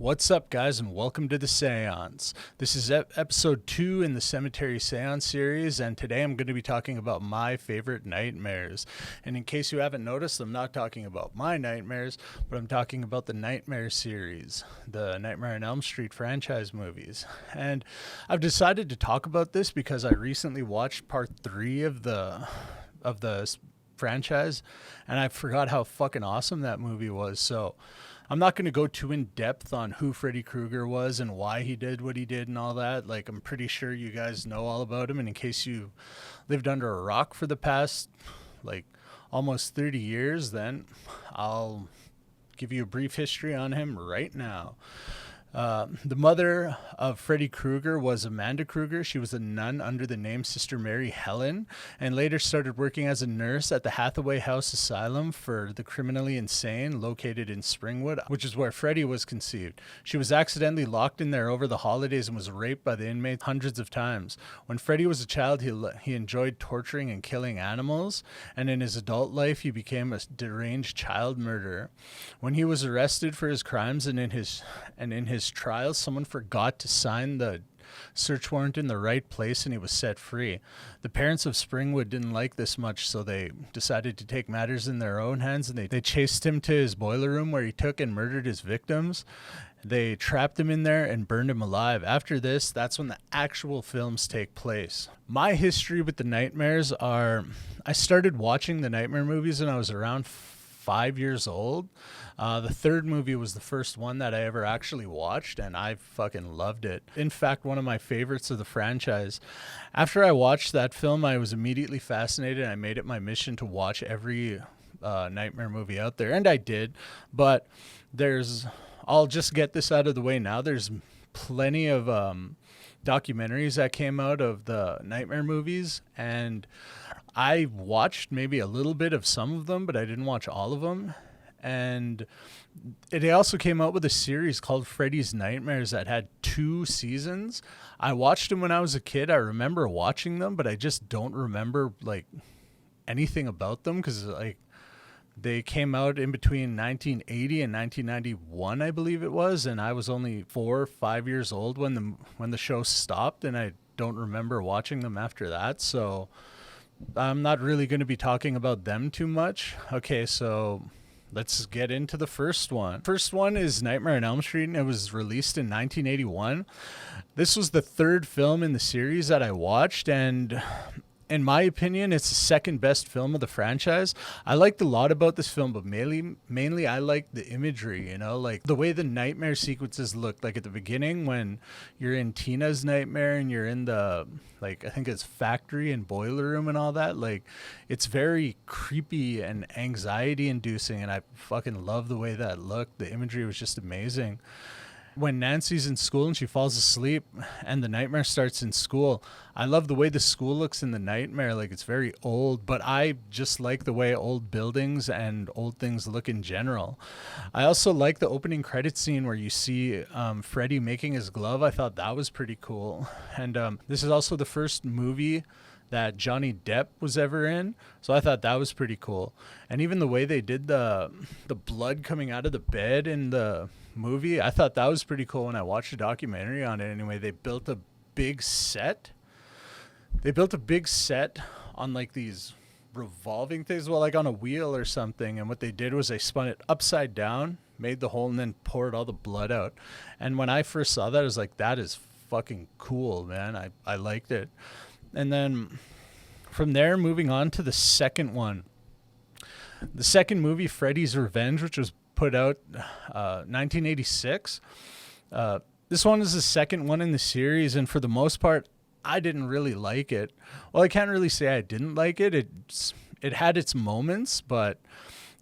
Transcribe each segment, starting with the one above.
What's up, guys, and welcome to the Seance. This is episode 2 in the Semetary Seance series, and today I'm going to be talking about my favorite nightmares. And in case you haven't noticed, I'm not talking about my nightmares, but I'm talking about the Nightmare series, the Nightmare on Elm Street franchise movies. And I've decided to talk about this because I recently watched part 3 of the franchise, and I forgot how fucking awesome that movie was. So I'm not going to go too in depth on who Freddy Krueger was and why he did what he did and all that. Like, I'm pretty sure you guys know all about him. And in case you lived under a rock for the past, almost 30 years, then I'll give you a brief history on him right now. The mother of Freddy Krueger was Amanda Krueger. She was a nun under the name Sister Mary Helen, and later started working as a nurse at the Hathaway House Asylum for the criminally insane, located in Springwood, which is where Freddy was conceived. She was accidentally locked in there over the holidays and was raped by the inmates hundreds of times. When Freddy was a child, he enjoyed torturing and killing animals, and in his adult life, he became a deranged child murderer. When he was arrested for his crimes and in his trial, someone forgot to sign the search warrant in the right place and he was set free. The parents of Springwood didn't like this much, so they decided to take matters in their own hands, and they chased him to his boiler room where he took and murdered his victims. They trapped him in there and burned him alive. After this, that's when the actual films take place. My history with the nightmares are, I started watching the Nightmare movies when I was around 5 years old. The third movie was the first one that I ever actually watched, and I fucking loved it. In fact, one of my favorites of the franchise. After I watched that film, I was immediately fascinated, and I made it my mission to watch every Nightmare movie out there, and I did. But I'll just get this out of the way now. There's plenty of documentaries that came out of the Nightmare movies, and I watched maybe a little bit of some of them, but I didn't watch all of them. And it also came out with a series called Freddy's Nightmares that had 2 seasons. I watched them when I was a kid. I remember watching them, but I just don't remember anything about them because they came out in between 1980 and 1991, I believe it was, and I was only 4 or 5 years old when the show stopped, and I don't remember watching them after that. So I'm not really going to be talking about them too much. Okay, so let's get into the first one. First one is Nightmare on Elm Street, and it was released in 1981. This was the third film in the series that I watched, and in my opinion, it's the second best film of the franchise. I liked a lot about this film, but mainly I liked the imagery, the way the nightmare sequences looked. Like at the beginning when you're in Tina's nightmare and you're in the, I think it's factory and boiler room and all that. It's very creepy and anxiety inducing, and I fucking love the way that looked. The imagery was just amazing. When Nancy's in school and she falls asleep and the nightmare starts in school, I love the way the school looks in the nightmare. It's very old, but I just like the way old buildings and old things look in general. I also like the opening credit scene where you see Freddy making his glove. I thought that was pretty cool. And this is also the first movie that Johnny Depp was ever in, so I thought that was pretty cool. And even the way they did the blood coming out of the bed in the movie, I thought that was pretty cool when I watched a documentary on it. Anyway, they built a big set. They built a big set on these revolving things, on a wheel or something, and what they did was they spun it upside down, made the hole, and then poured all the blood out. And when I first saw that, I was like, that is fucking cool, man. I liked it. And then from there, moving on to the second one. The second movie, Freddy's Revenge, which was put out 1986. This one is the second one in the series, and for the most part, I didn't really like it. Well, I can't really say I didn't like it. It had its moments, but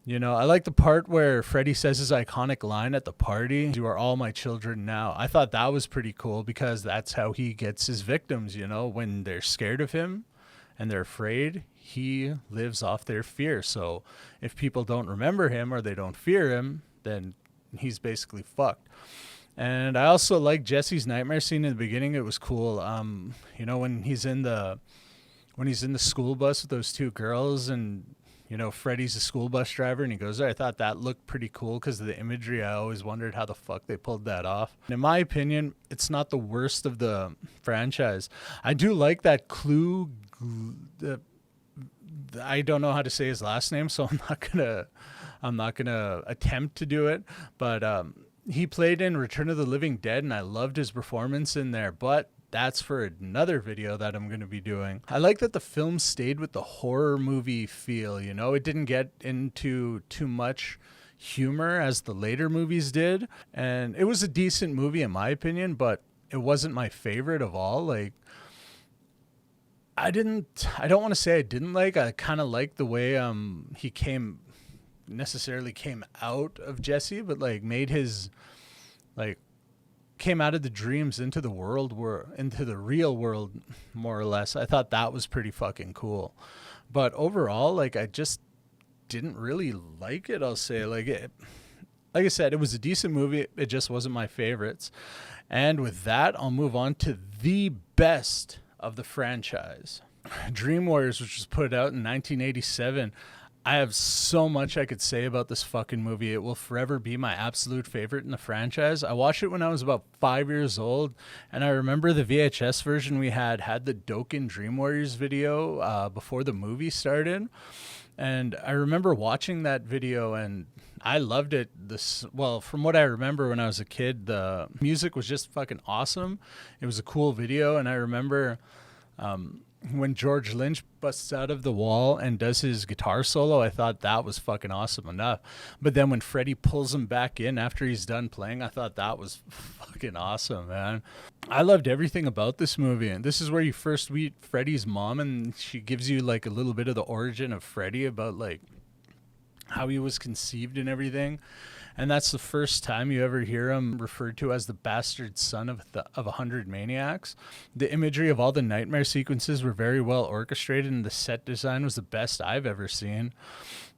I like the part where Freddy says his iconic line at the party, "You are all my children now." I thought that was pretty cool because that's how he gets his victims, when they're scared of him and they're afraid, he lives off their fear. So if people don't remember him or they don't fear him, then he's basically fucked. And I also like Jesse's nightmare scene in the beginning. It was cool. When he's in the school bus with those 2 girls and Freddy's a school bus driver and he goes there. I thought that looked pretty cool because of the imagery. I always wondered how the fuck they pulled that off. In my opinion, it's not the worst of the franchise. I do like that Clue. I don't know how to say his last name, so I'm not gonna attempt to do it. But he played in Return of the Living Dead, and I loved his performance in there. But that's for another video that I'm going to be doing. I like that the film stayed with the horror movie feel, It didn't get into too much humor as the later movies did. And it was a decent movie in my opinion, but it wasn't my favorite of all. Like, I don't want to say I didn't like, I kind of liked the way he came out of Jesse, but like made his, like, came out of the dreams into the real world, more or less. I thought that was pretty fucking cool. But overall, like, I just didn't really like it. I'll say, like I said, it was a decent movie. It just wasn't my favorites. And with that, I'll move on to the best of the franchise, Dream Warriors, which was put out in 1987. I have so much I could say about this fucking movie. It will forever be my absolute favorite in the franchise. I watched it when I was about 5 years old, and I remember the VHS version we had the Dokken Dream Warriors video before the movie started. And I remember watching that video, and I loved it. From what I remember when I was a kid, the music was just fucking awesome. It was a cool video, and I remember when George Lynch busts out of the wall and does his guitar solo, I thought that was fucking awesome enough. But then when Freddy pulls him back in after he's done playing, I thought that was fucking awesome, man. I loved everything about this movie. And this is where you first meet Freddy's mom, and she gives you like a little bit of the origin of Freddy, about like how he was conceived and everything. And that's the first time you ever hear him referred to as the bastard son of 100 maniacs. The imagery of all the nightmare sequences were very well orchestrated, and the set design was the best I've ever seen.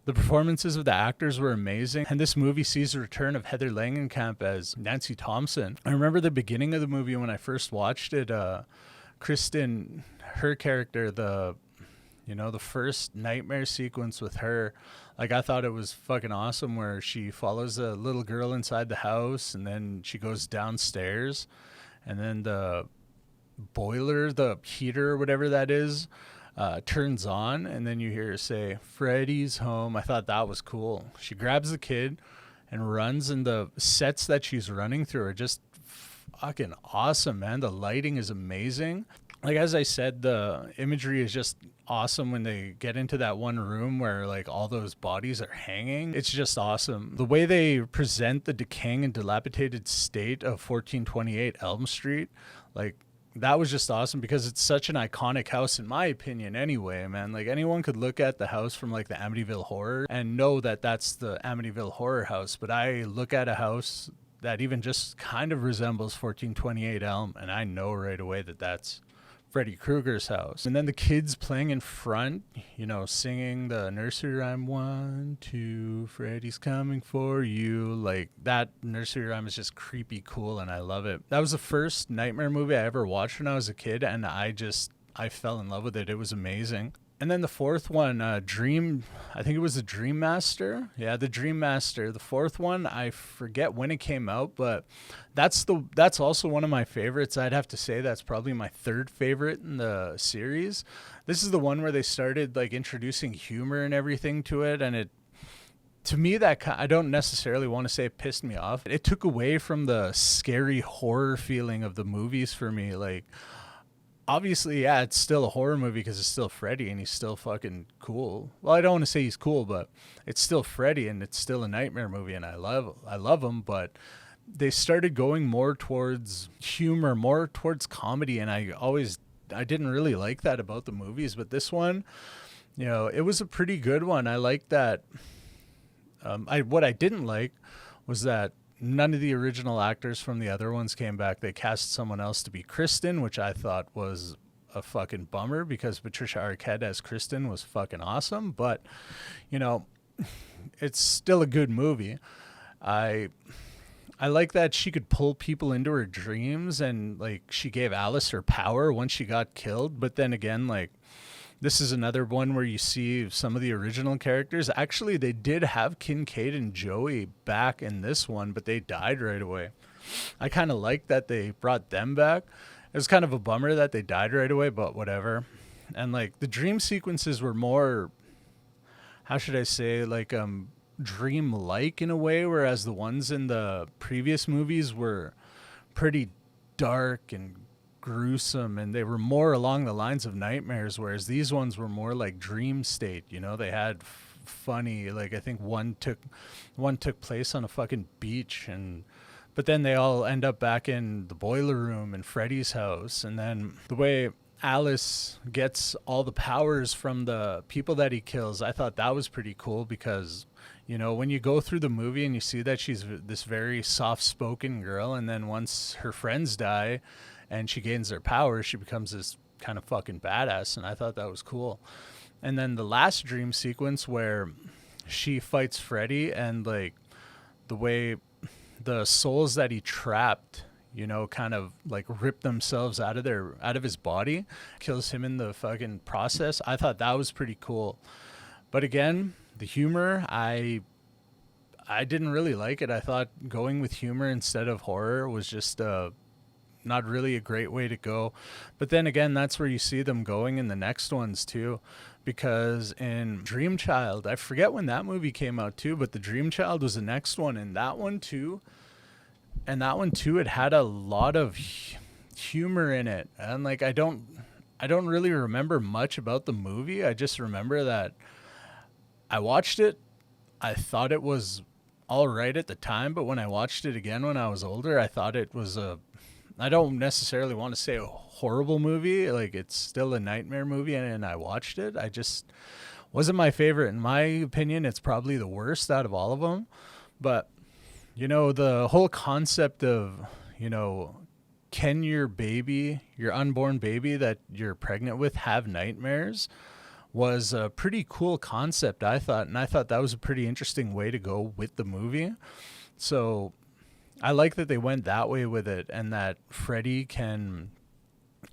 The performances of the actors were amazing, and this movie sees the return of Heather Langenkamp as Nancy Thompson. I remember the beginning of the movie when I first watched it. Kristen, her character, the first nightmare sequence with her, like, I thought it was fucking awesome, where she follows a little girl inside the house, and then she goes downstairs, and then the boiler, the heater or whatever that is, turns on, and then you hear her say, "Freddy's home." I thought that was cool. She grabs the kid and runs, and the sets that she's running through are just fucking awesome, man. The lighting is amazing. Like, as I said, the imagery is just awesome when they get into that one room where like all those bodies are hanging. It's just awesome. The way they present the decaying and dilapidated state of 1428 Elm Street, like, that was just awesome, because it's such an iconic house, in my opinion anyway, man. Like, anyone could look at the house from like the Amityville Horror and know that that's the Amityville Horror house. But I look at a house that even just kind of resembles 1428 Elm, and I know right away that that's Freddy Krueger's house. And then the kids playing in front, singing the nursery rhyme, 1, 2, Freddy's coming for you. Like, that nursery rhyme is just creepy cool, and I love it. That was the first nightmare movie I ever watched when I was a kid, and I fell in love with it. It was amazing. And then the fourth one, I think it was the Dream Master. Yeah, the Dream Master. The fourth one, I forget when it came out, but that's also one of my favorites. I'd have to say that's probably my third favorite in the series. This is the one where they started like introducing humor and everything to it, and to me, I don't necessarily want to say it pissed me off. It took away from the scary horror feeling of the movies for me. Like, obviously, yeah, it's still a horror movie because it's still Freddy and he's still fucking cool. Well, I don't want to say he's cool, but it's still Freddy and it's still a nightmare movie, and I love him. But they started going more towards humor, more towards comedy, and I didn't really like that about the movies. But this one, it was a pretty good one. I liked that. What I didn't like was that none of the original actors from the other ones came back. They cast someone else to be Kristen, which I thought was a fucking bummer, because Patricia Arquette as Kristen was fucking awesome. But, it's still a good movie. I like that she could pull people into her dreams, and like she gave Alice her power once she got killed. But then again, like, This is another one where you see some of the original characters. Actually, they did have Kincaid and Joey back in this one, but they died right away. I kind of like that they brought them back. It was kind of a bummer that they died right away, but whatever. And like the dream sequences were more, how should I say, like dream-like in a way, whereas the ones in the previous movies were pretty dark and gruesome, and they were more along the lines of nightmares, whereas these ones were more like dream state. You know, they had funny, like I think one took place on a fucking beach, and but then they all end up back in the boiler room in Freddy's house. And then the way Alice gets all the powers from the people that he kills, I thought that was pretty cool, because you know, when you go through the movie and you see that she's this very soft-spoken girl, and then once her friends die and she gains their powers, she becomes this kind of fucking badass, and I thought that was cool. And then the last dream sequence where she fights Freddy, and like the way the souls that he trapped, you know, kind of like rip themselves out of his body, kills him in the fucking process. I thought that was pretty cool. But again, the humor, I didn't really like it. I thought going with humor instead of horror was just not really a great way to go. But then again, that's where you see them going in the next ones too, because in Dream Child, I forget when that movie came out too, but the Dream Child was the next one, and that one too, it had a lot of humor in it. And like I don't really remember much about the movie. I just remember that I watched it, I thought it was all right at the time, but when I watched it again when I was older, I thought it was I don't necessarily want to say a horrible movie. Like, it's still a nightmare movie, and I watched it. I just wasn't my favorite. In my opinion, it's probably the worst out of all of them. But, you know, the whole concept of, you know, can your unborn baby that you're pregnant with have nightmares was a pretty cool concept, I thought. And I thought that was a pretty interesting way to go with the movie. So I like that they went that way with it, and that Freddy can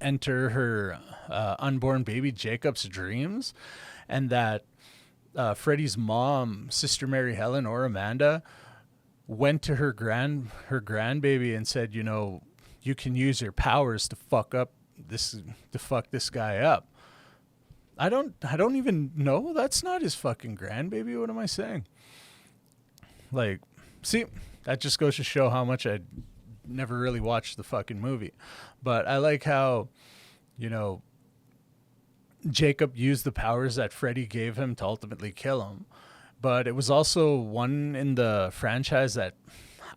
enter her unborn baby Jacob's dreams, and that Freddy's mom, Sister Mary Helen or Amanda, went to her grandbaby and said, you know, you can use your powers to fuck this guy up. I don't even know. That's not his fucking grandbaby. What am I saying? Like, see, that just goes to show how much I never really watched the fucking movie. But I like how, you know, Jacob used the powers that Freddy gave him to ultimately kill him. But it was also one in the franchise that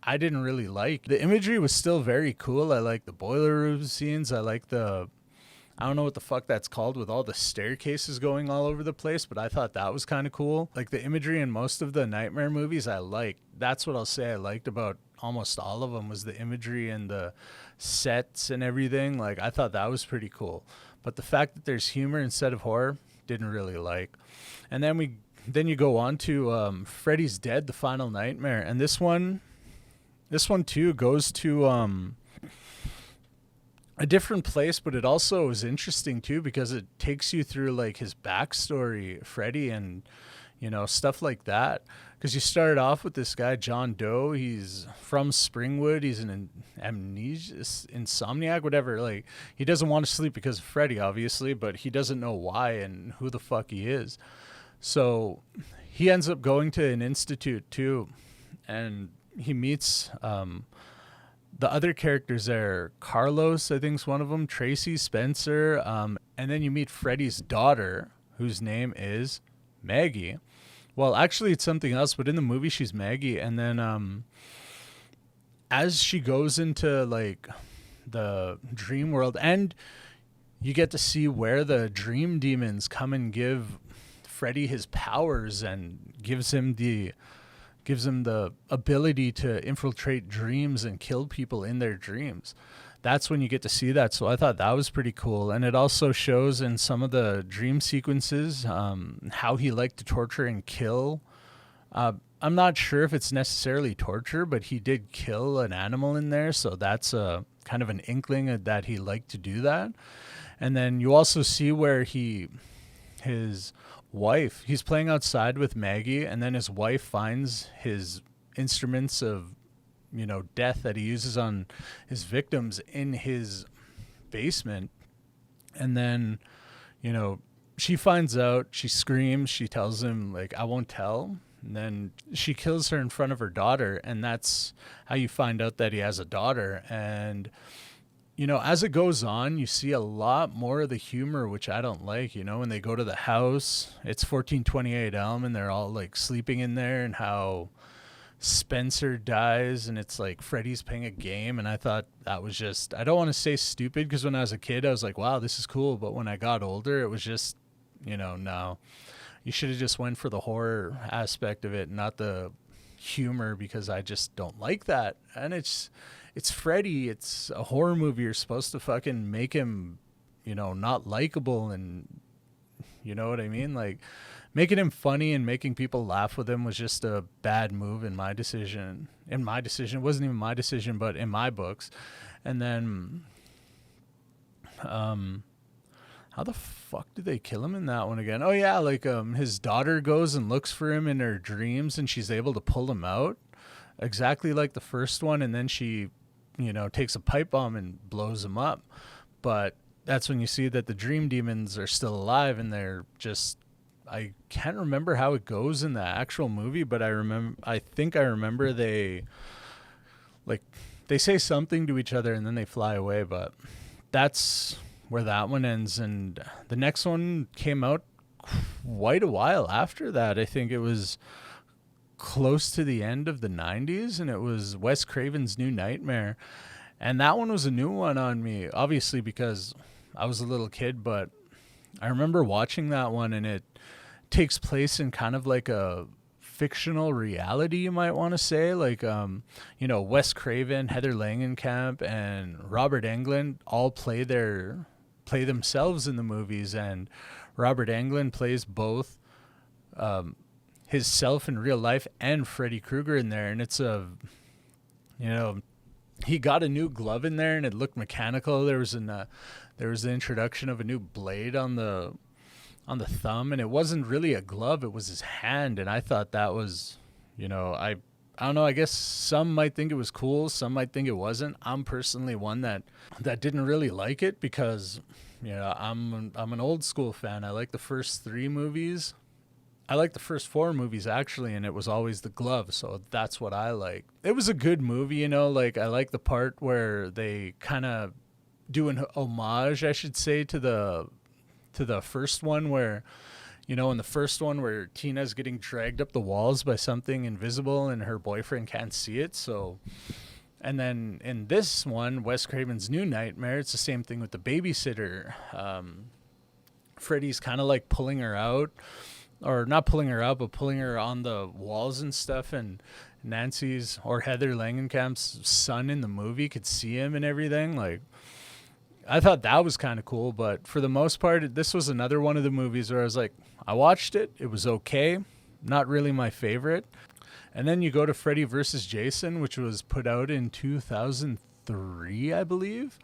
I didn't really like. The imagery was still very cool. I like the boiler room scenes. I like I don't know what the fuck that's called, with all the staircases going all over the place, but I thought that was kind of cool. Like, the imagery in most of the nightmare movies I liked. That's what I'll say I liked about almost all of them, was the imagery and the sets and everything. Like, I thought that was pretty cool. But the fact that there's humor instead of horror, didn't really like. And then you go on to Freddy's Dead, The Final Nightmare. And this one too goes to a different place, but it also is interesting too, because it takes you through like his backstory, Freddy, and you know, stuff like that. Because you started off with this guy John Doe. He's from Springwood. He's an insomniac, whatever. Like, he doesn't want to sleep because of Freddy, obviously, but he doesn't know why and who the fuck he is. So he ends up going to an institute too, and he meets the other characters there. Carlos, I think, is one of them. Tracy, Spencer. And then you meet Freddy's daughter, whose name is Maggie. Well, actually, it's something else, but in the movie, she's Maggie. And then as she goes into, like, the dream world, and you get to see where the dream demons come and give Freddy his powers and gives him the ability to infiltrate dreams and kill people in their dreams. That's when you get to see that. So I thought that was pretty cool. And it also shows in some of the dream sequences how he liked to torture and kill. I'm not sure if it's necessarily torture, but he did kill an animal in there. So that's kind of an inkling that he liked to do that. And then you also see where he his wife, he's playing outside with Maggie, and then his wife finds his instruments of, death that he uses on his victims in his basement. And then, she finds out, she screams, she tells him, like, I won't tell. And then she kills her in front of her daughter. And that's how you find out that he has a daughter. And, as it goes on, you see a lot more of the humor, which I don't like, when they go to the house, it's 1428 Elm, and they're all like sleeping in there, and how Spencer dies, and it's like Freddy's playing a game. And I thought that was just, I don't want to say stupid, because when I was a kid I was like, wow, this is cool. But when I got older, it was just, no, you should have just went for the horror aspect of it, not the humor, because I just don't like that. And it's Freddy, it's a horror movie, you're supposed to fucking make him, not likable, and you know what I mean, like making him funny and making people laugh with him was just a bad move in my decision. It wasn't even my decision, but in my books. And then, how the fuck did they kill him in that one again? Oh yeah, like his daughter goes and looks for him in her dreams, and she's able to pull him out, exactly like the first one. And then she, takes a pipe bomb and blows him up. But that's when you see that the dream demons are still alive, and they're just, I can't remember how it goes in the actual movie, but I think I remember they say something to each other and then they fly away. But that's where that one ends. And the next one came out quite a while after that. I think it was close to the end of the 90s, and it was Wes Craven's New Nightmare. And that one was a new one on me, obviously, because I was a little kid, but I remember watching that one, and it takes place in kind of like a fictional reality, you might want to say. Like, Wes Craven, Heather Langenkamp, and Robert Englund all play themselves in the movies, and Robert Englund plays both his self in real life and Freddy Krueger in there. And it's he got a new glove in there, and it looked mechanical. There was the introduction of a new blade on the thumb, and it wasn't really a glove, it was his hand. And I thought that was, I don't know, I guess some might think it was cool, some might think it wasn't. I'm personally one that didn't really like it, because I'm an old school fan. I like the first 3 movies. I like the first 4 movies, actually, and it was always the glove, so that's what I like. It was a good movie, like I like the part where they kind of do an homage, I should say, to the first one, where, in the first one where Tina's getting dragged up the walls by something invisible and her boyfriend can't see it. So, and then in this one, Wes Craven's New Nightmare, it's the same thing with the babysitter. Freddy's kind of like pulling her out, or not pulling her out, but pulling her on the walls and stuff. And Nancy's, or Heather Langenkamp's son in the movie, could see him and everything. Like, I thought that was kind of cool. But for the most part, this was another one of the movies where I was like, I watched it, it was okay, not really my favorite. And then you go to Freddy vs. Jason, which was put out in 2003, I believe.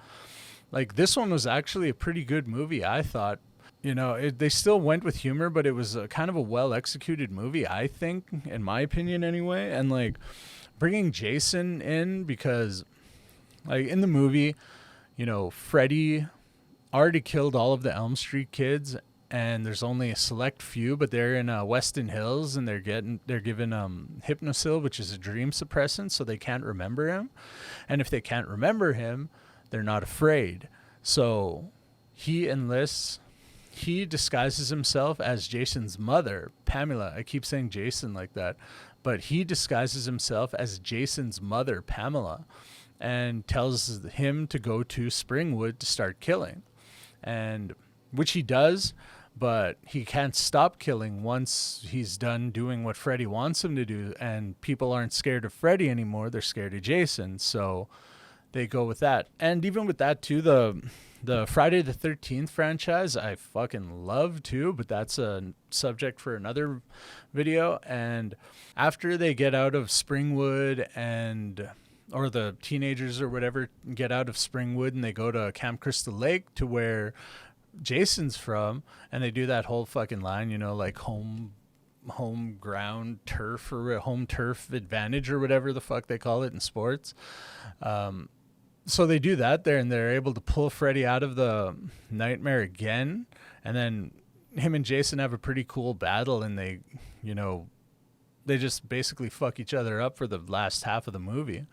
Like, this one was actually a pretty good movie, I thought. They still went with humor, but it was a kind of a well-executed movie, I think, in my opinion anyway. And, like, bringing Jason in, because, like, in the movie, Freddy already killed all of the Elm Street kids, and there's only a select few, but they're in Weston Hills, and they're given Hypnosil, which is a dream suppressant, so they can't remember him. And if they can't remember him, they're not afraid. So he disguises himself as Jason's mother, Pamela. I keep saying Jason like that, but he disguises himself as Jason's mother, Pamela, and tells him to go to Springwood to start killing, and which he does, but he can't stop killing once he's done doing what Freddy wants him to do. And people aren't scared of Freddy anymore, they're scared of Jason, so they go with that. And even with that too, the Friday the 13th franchise I fucking love too, but that's a subject for another video. And after they get out of Springwood, or the teenagers or whatever get out of Springwood, and they go to Camp Crystal Lake, to where Jason's from, and they do that whole fucking line, like home ground turf or home turf advantage or whatever the fuck they call it in sports. So they do that there, and they're able to pull Freddy out of the nightmare again, and then him and Jason have a pretty cool battle, and they just basically fuck each other up for the last half of the movie,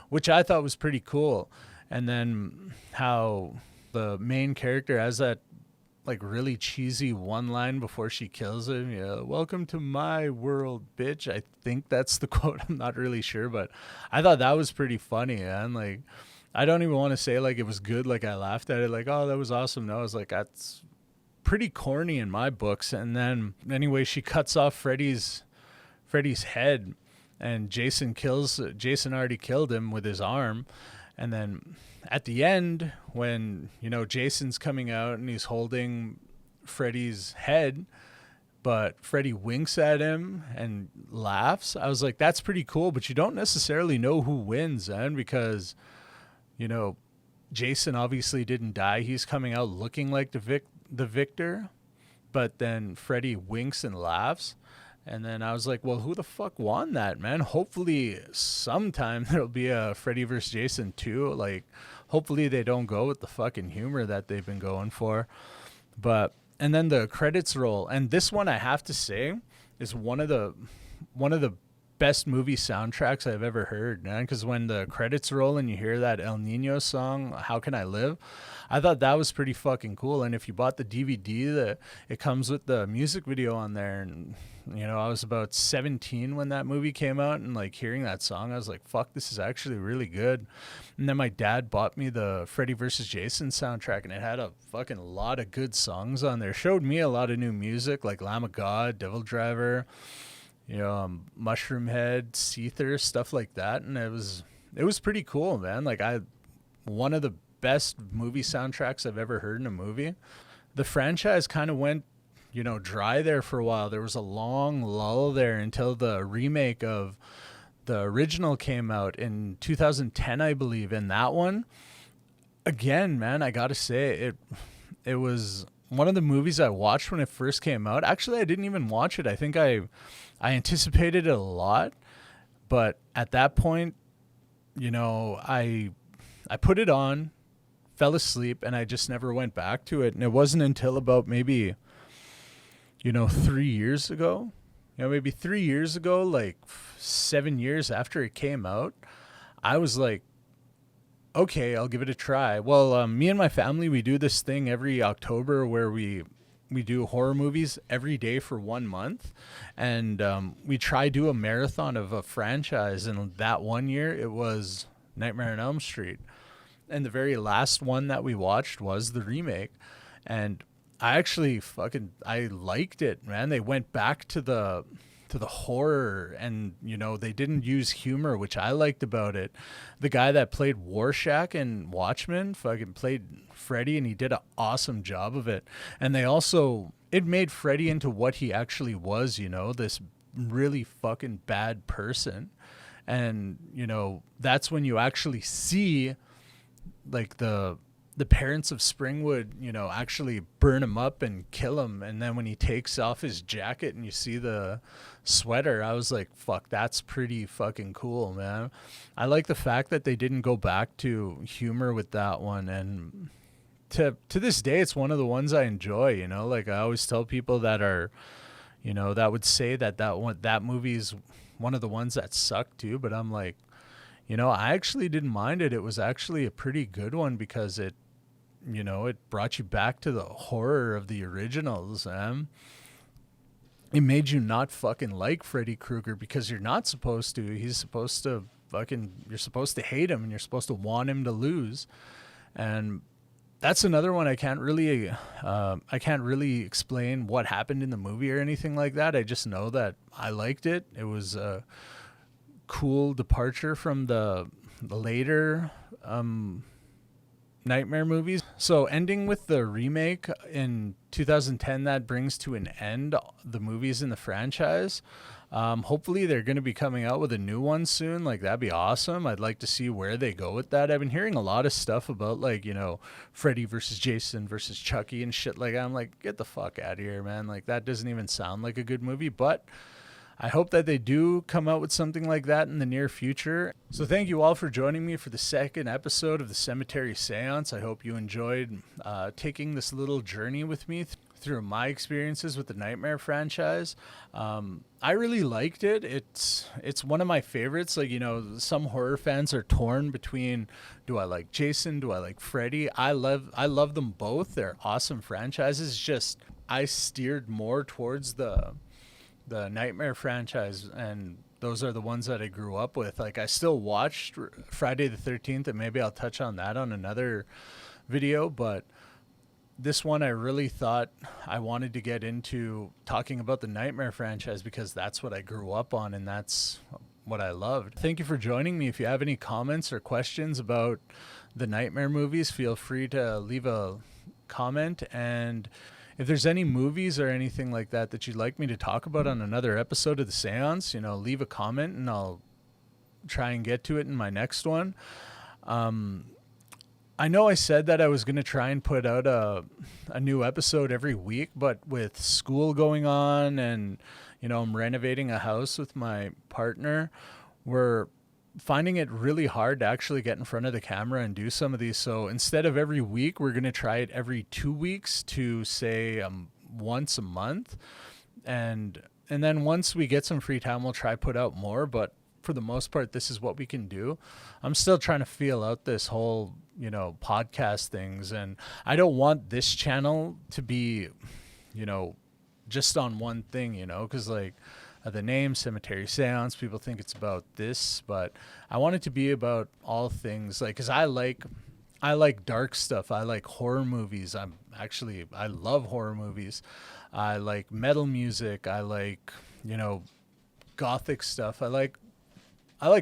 which I thought was pretty cool. And then how the main character has that like really cheesy one line before she kills him. Yeah, welcome to my world, bitch. I think that's the quote. I'm not really sure, but I thought that was pretty funny, man. Like, I don't even want to say like it was good. Like I laughed at it like, oh, that was awesome. No, I was like, that's pretty corny in my books. And then anyway, she cuts off Freddy's head, and Jason already killed him with his arm. And then at the end, when Jason's coming out and he's holding Freddy's head, but Freddy winks at him and laughs, I was like, that's pretty cool. But you don't necessarily know who wins, man, because Jason obviously didn't die. He's coming out looking like the victor, but then Freddy winks and laughs. And then I was like, well, who the fuck won that, man? Hopefully sometime there'll be a Freddy vs. Jason 2. Like, hopefully they don't go with the fucking humor that they've been going for. And then the credits roll. And this one, I have to say, is one of the best movie soundtracks I've ever heard, man. Because when the credits roll and you hear that El Nino song, How Can I Live? I thought that was pretty fucking cool. And if you bought the DVD, it comes with the music video on there. And, I was about 17 when that movie came out, and like hearing that song, I was like, fuck, this is actually really good. And then my dad bought me the Freddy vs. Jason soundtrack, and it had a fucking lot of good songs on there. Showed me a lot of new music like Lamb of God, Devil Driver, Mushroom Head, Seether, stuff like that. And it was pretty cool, man. Like one of the best movie soundtracks I've ever heard in a movie. The franchise kind of went, dry there for a while. There was a long lull there until the remake of the original came out in 2010, I believe. And that one, again, man, I gotta say, it was one of the movies I watched when it first came out. Actually, I didn't even watch it. I think I anticipated it a lot, but at that point, I put it on, fell asleep, and I just never went back to it. And it wasn't until about maybe 3 years ago, maybe 3 years ago, like 7 years after it came out, I was like, okay, I'll give it a try. Well, me and my family, we do this thing every October where we do horror movies every day for 1 month, and we try do a marathon of a franchise. And that one year, it was Nightmare on Elm Street, and the very last one that we watched was the remake. And I actually I liked it, man. They went back to the horror, and they didn't use humor, which I liked about it. The guy that played Rorschach in Watchmen fucking played Freddy, and he did an awesome job of it. And it made Freddy into what he actually was, this really fucking bad person. And that's when you actually see like the parents of Springwood, actually burn him up and kill him. And then when he takes off his jacket and you see the sweater, I was like, fuck, that's pretty fucking cool, man. I like the fact that they didn't go back to humor with that one. And to this day, it's one of the ones I enjoy, like I always tell people that are, that would say that movie's one of the ones that suck too. But I'm like, I actually didn't mind it. It was actually a pretty good one because it brought you back to the horror of the originals. It made you not fucking like Freddy Krueger because you're not supposed to. He's supposed to you're supposed to hate him and you're supposed to want him to lose. And that's another one I can't really explain what happened in the movie or anything like that. I just know that I liked it. It was a cool departure from the later Nightmare movies. So ending with the remake in 2010, that brings to an end the movies in the franchise. Hopefully they're going to be coming out with a new one soon. Like, that'd be awesome. I'd like to see where they go with that. I've been hearing a lot of stuff about, like, you know, Freddy versus Jason versus Chucky and shit. Like, I'm like, get the fuck out of here, man. Like, that doesn't even sound like a good movie. But I hope that they do come out with something like that in the near future. So thank you all for joining me for the second episode of the Semetary Seance. I hope you enjoyed taking this little journey with me through my experiences with the Nightmare franchise. I really liked it. It's one of my favorites. Like, you know, some horror fans are torn between, do I like Jason? Do I like Freddy? I love them both. They're awesome franchises. Just I steered more towards the Nightmare franchise, and those are the ones that I grew up with. Like, I still watched Friday the 13th, and maybe I'll touch on that on another video, but this one I really thought I wanted to get into talking about the Nightmare franchise because that's what I grew up on and that's what I loved. Thank you for joining me. If you have any comments or questions about the Nightmare movies, feel free to leave a comment, and if there's any movies or anything like that that you'd like me to talk about on another episode of the Seance, you know, leave a comment and I'll try and get to it in my next one. I know I said that I was going to try and put out a new episode every week, but with school going on and, you know, I'm renovating a house with my partner, we're finding it really hard to actually get in front of the camera and do some of these. So instead of every week, we're going to try it every 2 weeks to say once a month. And then once we get some free time, we'll try put out more. But for the most part, this is what we can do. I'm still trying to feel out this whole, you know, podcast things. And I don't want this channel to be, you know, just on one thing, you know, because like, the name Semetary Seance, people think it's about this, but I want it to be about all things. Like, because I like dark stuff. I like horror movies. I love horror movies. I like metal music. I like, you know, gothic stuff. I like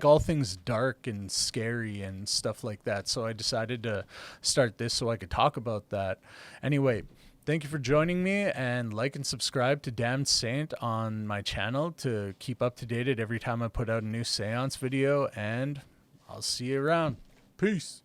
all things dark and scary and stuff like that. So I decided to start this so I could talk about that. Anyway, thank you for joining me, and like and subscribe to Damned Saint on my channel to keep up to date every time I put out a new seance video, and I'll see you around. Peace.